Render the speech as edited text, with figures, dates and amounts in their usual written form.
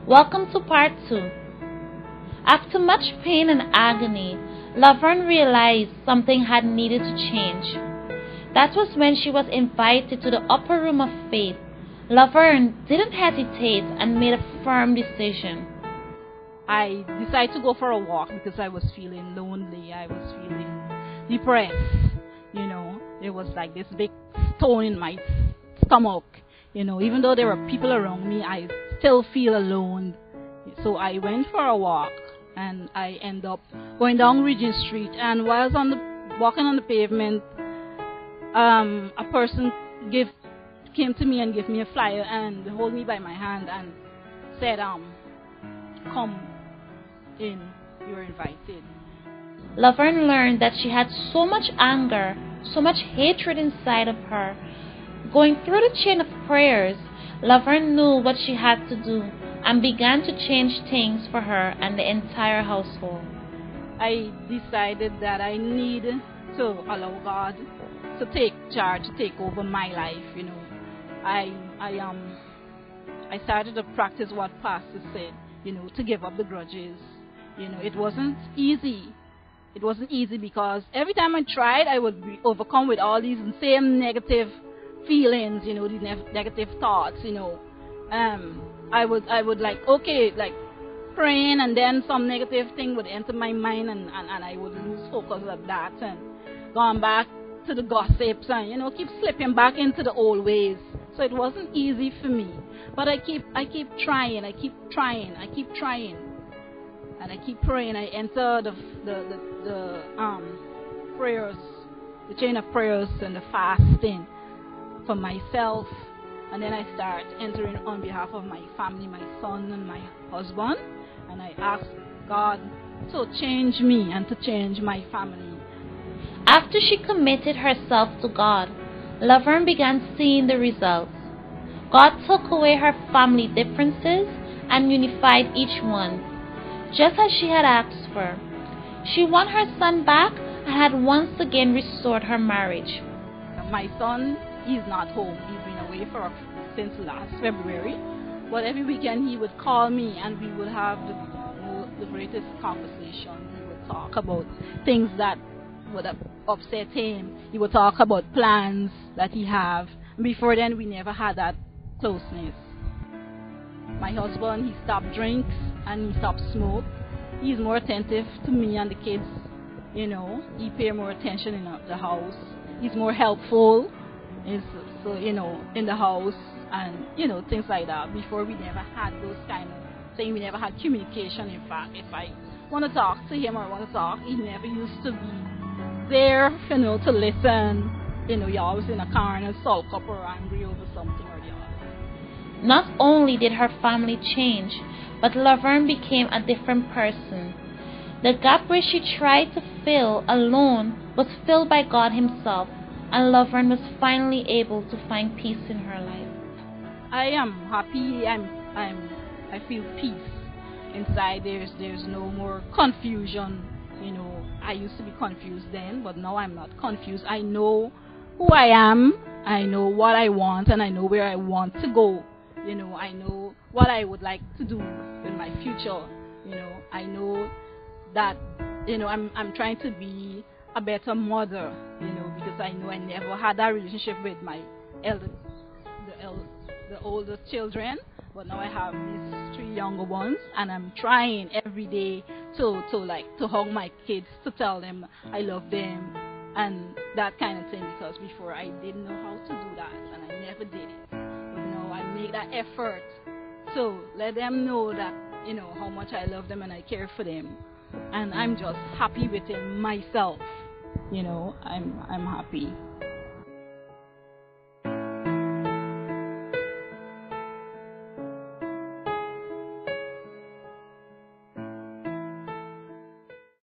Welcome to part 2. After much pain and agony, Lovern realized something had needed to change. That was when she was invited to the upper room of faith. Lovern didn't hesitate and made a firm decision. I decided to go for a walk because I was feeling lonely. I was feeling depressed. There was like this big stone in my stomach. Even though there were people around me, I still feel alone. So I went for a walk, and I ended up going down Regent Street. And while I was walking on the pavement, a person came to me and gave me a flyer and hold me by my hand and said, "Come in, you're invited." Lovern learned that she had so much anger, so much hatred inside of her. Going through the chain of prayers, Lovern knew what she had to do and began to change things for her and the entire household. I decided that I need to allow God to take charge, to take over my life. I started to practice what Pastor said, to give up the grudges. It wasn't easy. It wasn't easy because every time I tried, I would be overcome with all these same negative feelings, these negative thoughts. I would like praying, and then some negative thing would enter my mind, and I would lose focus of that and gone back to the gossips and keep slipping back into the old ways. So it wasn't easy for me, but I keep trying, and I keep praying. I enter the prayers, the chain of prayers and the fasting for myself, and then I start entering on behalf of my family, my son and my husband, and I ask God to change me and to change my family. After she committed herself to God, Lovern began seeing the results. God took away her family differences and unified each one, just as she had asked for. She won her son back and had once again restored her marriage. My son, he's not home. He's been away since last February. But every weekend he would call me, and we would have the greatest conversation. He would talk about things that would upset him. He would talk about plans that he have. Before then, we never had that closeness. My husband, he stopped drinks and he stopped smoke. He's more attentive to me and the kids. He pay more attention in the house. He's more helpful. In the house and things like that. Before, we never had those kind of things. We never had communication. In fact, if I want to talk to him or want to talk, he never used to be there, to listen. You're always in a car and sulk up or angry over something or the other. Not only did her family change, but Lovern became a different person. The gap where she tried to fill alone was filled by God Himself, and Lovern was finally able to find peace in her life. I am happy. I feel peace inside. There's no more confusion. I used to be confused then, but now I'm not confused. I know who I am. I know what I want, and I know where I want to go. I know what I would like to do in my future. I know that I'm trying to be a better mother, because I know I never had that relationship with my the older children, but now I have these 3 younger ones, and I'm trying every day to hug my kids, to tell them I love them, and that kind of thing, because before I didn't know how to do that, and I never did it. I make that effort to let them know that how much I love them and I care for them, and I'm just happy within myself. I'm happy.